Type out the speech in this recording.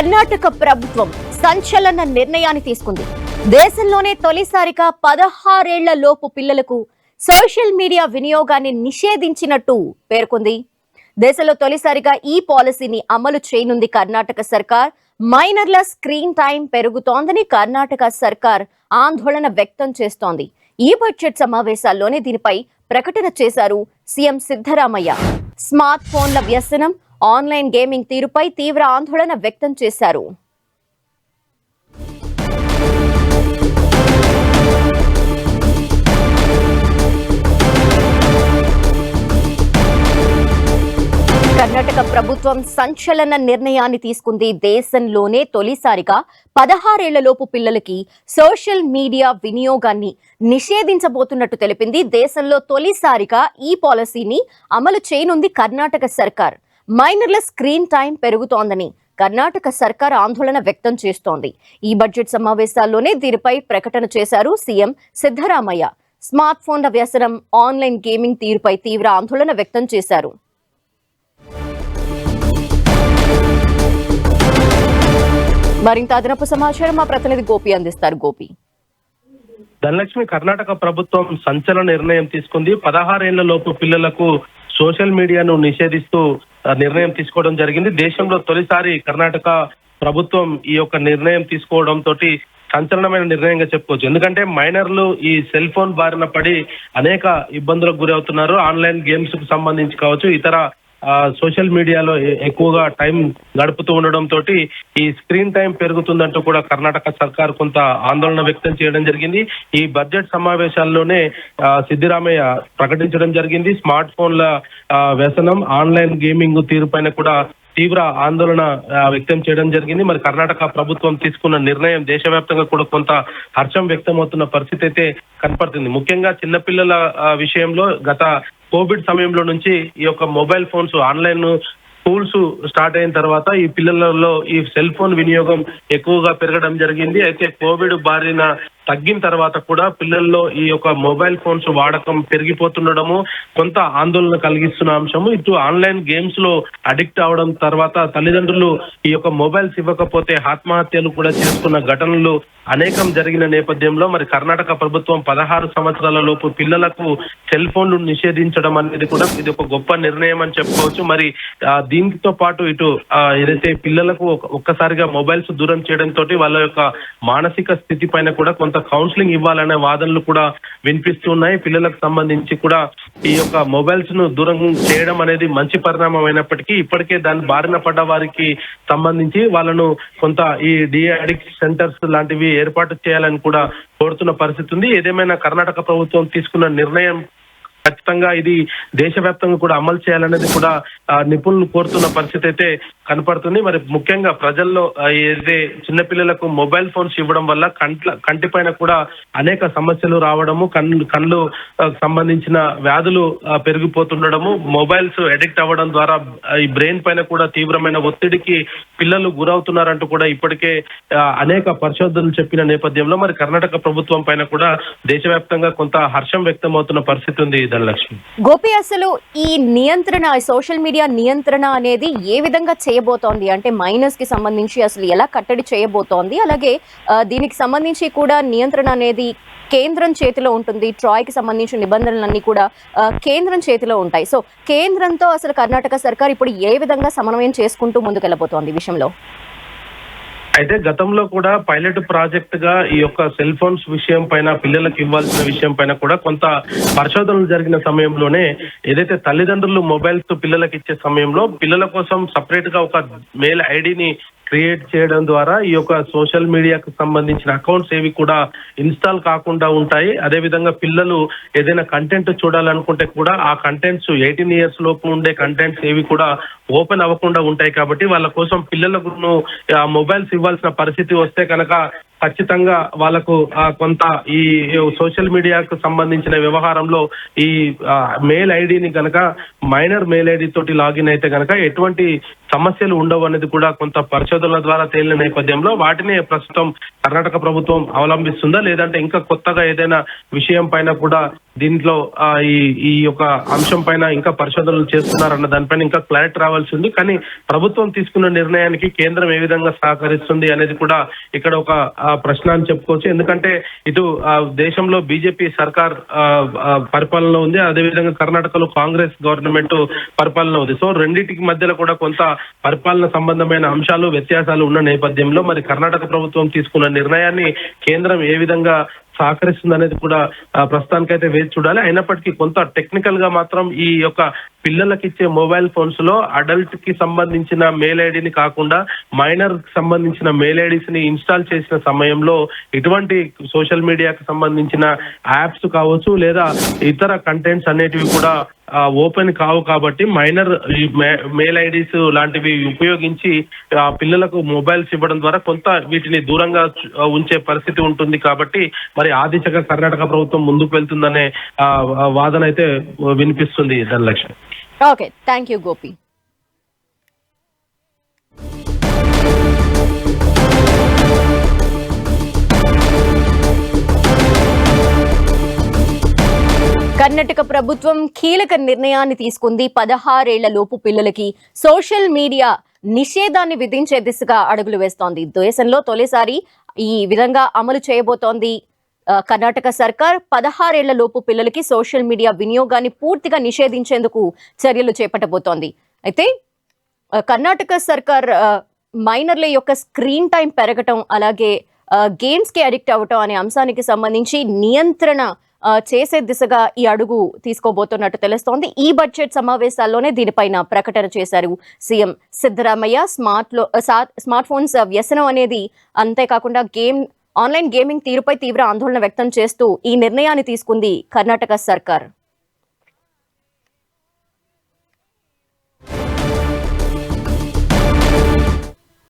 కర్ణాటక ప్రభుత్వం సంచలన నిర్ణయాన్ని తీసుకుంది. దేశంలోనే తొలిసారిగా 16 ఏళ్ల లోపు పిల్లలకు సోషల్ మీడియా వినియోగాన్ని నిషేధించినట్టు పేర్కొంది. దేశంలో తొలిసారిగా ఈ పాలసీని అమలు చేయనుంది కర్ణాటక సర్కార్. మైనర్ల స్క్రీన్ టైం పెరుగుతోందని కర్ణాటక సర్కార్ ఆందోళన వ్యక్తం చేస్తోంది. ఈ బడ్జెట్ సమావేశాల్లోనే దీనిపై ప్రకటన చేశారు సీఎం సిద్ధరామయ్య. స్మార్ట్ ఫోన్ల వ్యసనం, ఆన్లైన్ గేమింగ్ తీరుపై తీవ్ర ఆందోళన వ్యక్తం చేశారు. కర్ణాటక ప్రభుత్వం సంచలన నిర్ణయాన్ని తీసుకుంది. దేశంలోనే తొలిసారిగా 16 ఏళ్లలోపు పిల్లలకి సోషల్ మీడియా వినియోగాన్ని నిషేధించబోతున్నట్టు తెలిపింది. దేశంలో తొలిసారిగా ఈ పాలసీని అమలు చేయనుంది కర్ణాటక సర్కార్. మైనర్ల స్క్రీన్ టైం పెరుగుతోందని కర్ణాటక సర్కార్ ఆందోళన వ్యక్తం చేస్తోంది. ఈ బడ్జెట్ సమావేశాల్లోనే దీనిపై ప్రకటన చేశారు సీఎం సిద్ధరామయ్య. స్మార్ట్ ఫోన్ల వ్యసనం, ఆన్లైన్ గేమింగ్ తీరుపై తీవ్ర ఆందోళన వ్యక్తం చేశారు. మరింత అదనపు సమాచారం మా ప్రతినిధి గోపి అందిస్తారు. గోపి. ధనలక్ష్మి, కర్ణాటక ప్రభుత్వం సంచలన నిర్ణయం తీసుకుంది. 16 ఏళ్ల లోపు పిల్లలకు సోషల్ మీడియాను నిషేధిస్తూ నిర్ణయం తీసుకోవడం జరిగింది. దేశంలో తొలిసారి కర్ణాటక ప్రభుత్వం ఈ యొక్క నిర్ణయం తీసుకోవడం తోటి సంచలనమైన నిర్ణయంగా చెప్పుకోవచ్చు. ఎందుకంటే మైనర్లు ఈ సెల్ ఫోన్ బారిన పడి అనేక ఇబ్బందులకు గురవుతున్నారు. ఆన్లైన్ గేమ్స్ కు సంబంధించి కావచ్చు, ఇతర సోషల్ మీడియాలో ఎక్కువగా టైం గడుపుతూ ఉండడం తోటి ఈ స్క్రీన్ టైం పెరుగుతుందంటూ కూడా కర్ణాటక సర్కార్ కొంత ఆందోళన వ్యక్తం చేయడం జరిగింది. ఈ బడ్జెట్ సమావేశాల్లోనే సిద్ధరామయ్య ప్రకటించడం జరిగింది. స్మార్ట్ ఫోన్ల వ్యసనం, ఆన్లైన్ గేమింగ్ తీరుపైన కూడా తీవ్ర ఆందోళన వ్యక్తం చేయడం జరిగింది. మరి కర్ణాటక ప్రభుత్వం తీసుకున్న నిర్ణయం దేశవ్యాప్తంగా కూడా కొంత హర్షం వ్యక్తమవుతున్న పరిస్థితి అయితే కనపడుతుంది. ముఖ్యంగా చిన్నపిల్లల విషయంలో గత కోవిడ్ సమయంలో నుంచి ఈ యొక్క mobile phones, online schools start అయిన తర్వాత ఈ పిల్లలలో ఈ సెల్ ఫోన్ వినియోగం ఎక్కువగా పెరగడం జరిగింది. అయితే కోవిడ్ బారిన తగ్గిన తర్వాత కూడా పిల్లల్లో ఈ యొక్క మొబైల్ ఫోన్స్ వాడకం పెరిగిపోతుండడము కొంత ఆందోళన కలిగిస్తున్న అంశము. ఇటు ఆన్లైన్ గేమ్స్ లో అడిక్ట్ అవడం తర్వాత తల్లిదండ్రులు ఈ యొక్క మొబైల్స్ ఇవ్వకపోతే ఆత్మహత్యలు కూడా చేసుకున్న ఘటనలు అనేకం జరిగిన నేపథ్యంలో మరి కర్ణాటక ప్రభుత్వం 16 సంవత్సరాల లోపు పిల్లలకు సెల్ ఫోన్లు నిషేధించడం అనేది కూడా ఇది ఒక గొప్ప నిర్ణయం అని చెప్పుకోవచ్చు. మరి దీంతో పాటు ఇటు ఏదైతే పిల్లలకు ఒక్కసారిగా మొబైల్స్ దూరం చేయడం తోటి వాళ్ళ యొక్క మానసిక స్థితి పైన కూడా కొంత కౌన్సిలింగ్ ఇవ్వాలనే వాదనలు కూడా వినిపిస్తున్నాయి. పిల్లలకు సంబంధించి కూడా ఈ యొక్క మొబైల్స్ ను దూరం చేయడం అనేది మంచి పరిణామం అయినప్పటికీ ఇప్పటికే దాని బారిన పడ్డ వారికి సంబంధించి వాళ్ళను కొంత ఈ డి అడిక్ట్ సెంటర్స్ లాంటివి ఏర్పాటు చేయాలని కూడా కోరుతున్న పరిస్థితి ఉంది. ఏదేమైనా కర్ణాటక ప్రభుత్వం తీసుకున్న నిర్ణయం ఖచ్చితంగా ఇది దేశవ్యాప్తంగా కూడా అమలు చేయాలనేది కూడా నిపుణులు కోరుతున్న పరిస్థితి అయితే కనపడుతుంది. మరి ముఖ్యంగా ప్రజల్లో ఏదైతే చిన్నపిల్లలకు మొబైల్ ఫోన్స్ ఇవ్వడం వల్ల కంటి పైన కూడా అనేక సమస్యలు రావడము, కళ్ళు సంబంధించిన వ్యాధులు పెరిగిపోతుండడము, మొబైల్స్ అడిక్ట్ అవ్వడం ద్వారా ఈ బ్రెయిన్ పైన కూడా తీవ్రమైన ఒత్తిడికి పిల్లలు గురవుతున్నారంటూ కూడా ఇప్పటికే అనేక పరిశోధనలు చెప్పిన నేపథ్యంలో మరి కర్ణాటక ప్రభుత్వం పైన కూడా దేశవ్యాప్తంగా కొంత హర్షం వ్యక్తం అవుతున్న పరిస్థితి ఉంది. గోపి, అసలు ఈ నియంత్రణ, సోషల్ మీడియా నియంత్రణ అనేది ఏ విధంగా చేయబోతోంది? అంటే మైనర్స్ కి సంబంధించి అసలు ఎలా కట్టడి చేయబోతోంది? అలాగే దీనికి సంబంధించి కూడా నియంత్రణ అనేది కేంద్రం చేతిలో ఉంటుంది. ట్రాయ్ కి సంబంధించిన నిబంధనలన్నీ కూడా కేంద్రం చేతిలో ఉంటాయి. సో కేంద్రంతో అసలు కర్ణాటక సర్కార్ ఇప్పుడు ఏ విధంగా సమన్వయం చేసుకుంటూ ముందుకెళ్లబోతోంది ఈ విషయంలో? అయితే గతంలో కూడా పైలట్ ప్రాజెక్ట్ గా ఈ యొక్క సెల్ ఫోన్స్ విషయం పైన, పిల్లలకు ఇవ్వాల్సిన విషయం పైన కూడా కొంత పరిశోధనలు జరిగిన సమయంలోనే ఏదైతే తల్లిదండ్రులు మొబైల్స్ పిల్లలకు ఇచ్చే సమయంలో పిల్లల కోసం సపరేట్ గా ఒక మెయిల్ ఐడిని క్రియేట్ చేయడం ద్వారా ఈ యొక్క సోషల్ మీడియాకు సంబంధించిన అకౌంట్స్ ఏవి కూడా ఇన్స్టాల్ కాకుండా ఉంటాయి. అదేవిధంగా పిల్లలు ఏదైనా కంటెంట్ చూడాలనుకుంటే కూడా ఆ కంటెంట్స్ 18 ఇయర్స్ లోపు ఉండే కంటెంట్స్ ఏవి కూడా ఓపెన్ అవ్వకుండా ఉంటాయి. కాబట్టి వాళ్ళ కోసం పిల్లలకు మొబైల్స్ ఇవ్వాల్సిన పరిస్థితి వస్తే కనుక ఖచ్చితంగా వాళ్ళకు కొంత ఈ సోషల్ మీడియాకు సంబంధించిన వ్యవహారంలో ఈ మెయిల్ ఐడిని కనుక మైనర్ మెయిల్ ఐడి తోటి లాగిన్ అయితే కనుక ఎటువంటి సమస్యలు ఉండవు అనేది కూడా కొంత పరిశోధనల ద్వారా తేలిన నేపథ్యంలో వాటిని ప్రస్తుతం కర్ణాటక ప్రభుత్వం అవలంబిస్తుందా, లేదంటే ఇంకా కొత్తగా ఏదైనా విషయం పైన కూడా దీంట్లో ఈ ఈ యొక్క అంశం పైన ఇంకా పరిశోధనలు చేస్తున్నారన్న దానిపైన ఇంకా క్లారిటీ రావాల్సి ఉంది. కానీ ప్రభుత్వం తీసుకున్న నిర్ణయానికి కేంద్రం ఏ విధంగా సహకరిస్తుంది అనేది కూడా ఇక్కడ ఒక ప్రశ్న అని చెప్పుకోవచ్చు. ఎందుకంటే ఇటు దేశంలో బీజేపీ సర్కార్ పరిపాలన ఉంది, అదేవిధంగా కర్ణాటకలో కాంగ్రెస్ గవర్నమెంట్ పరిపాలన ఉంది. సో రెండింటికి మధ్యలో కూడా కొంత పరిపాలన సంబంధమైన అంశాలు వ్యత్యాసాలు ఉన్న నేపథ్యంలో మరి కర్ణాటక ప్రభుత్వం తీసుకున్న నిర్ణయాన్ని కేంద్రం ఏ విధంగా సహకరిస్తుంది అనేది కూడా ప్రస్తుతానికైతే వేచి చూడాలి. అయినప్పటికీ కొంత టెక్నికల్ గా మాత్రం ఈ యొక్క పిల్లలకి ఇచ్చే మొబైల్ ఫోన్స్ లో అడల్ట్ కి సంబంధించిన మెయిల్ ఐడిని కాకుండా మైనర్ కి సంబంధించిన మెయిల్ ఐడీస్ ని ఇన్స్టాల్ చేసిన సమయంలో ఇటువంటి సోషల్ మీడియాకి సంబంధించిన యాప్స్ కావచ్చు లేదా ఇతర కంటెంట్స్ అనేటివి కూడా ఓపెన్ కావు. కాబట్టి మైనర్ మెయిల్ ఐడీస్ లాంటివి ఉపయోగించి పిల్లలకు మొబైల్స్ ఇవ్వడం ద్వారా కొంత వీటిని దూరంగా ఉంచే పరిస్థితి ఉంటుంది. కాబట్టి మరి ఆ దిశగా కర్ణాటక ప్రభుత్వం ముందుకు వెళ్తుందనే వాదన అయితే వినిపిస్తుంది Dhanalakshmi. Okay, thank you Gopi. Karnataka ప్రభుత్వం కీలక నిర్ణయాన్ని తీసుకుంది. 16 ఏళ్ల లోపు పిల్లలకి సోషల్ మీడియా నిషేధాన్ని విధించే దిశగా అడుగులు వేస్తోంది. దేశంలో తొలిసారి ఈ విధంగా అమలు చేయబోతోంది కర్ణాటక సర్కార్. 16 ఏళ్ల లోపు పిల్లలకి సోషల్ మీడియా వినియోగాన్ని పూర్తిగా నిషేధించేందుకు చర్యలు చేపట్టబోతోంది. అయితే కర్ణాటక సర్కార్ మైనర్ల యొక్క స్క్రీన్ టైం పెరగటం, అలాగే గేమ్స్ కి అడిక్ట్ అవ్వటం అనే అంశానికి సంబంధించి నియంత్రణ చేసే దిశగా ఈ అడుగు తీసుకోబోతున్నట్టు తెలుస్తోంది. ఈ బడ్జెట్ సమావేశాల్లోనే దీనిపైన ప్రకటన చేశారు సీఎం సిద్ధరామయ్య. స్మార్ట్ ఫోన్స్ వ్యసనం అనేది, అంతేకాకుండా ఆన్లైన్ గేమింగ్ తీరుపై తీవ్ర ఆందోళన వ్యక్తం చేస్తూ ఈ నిర్ణయాన్ని తీసుకుంది కర్ణాటక సర్కార్.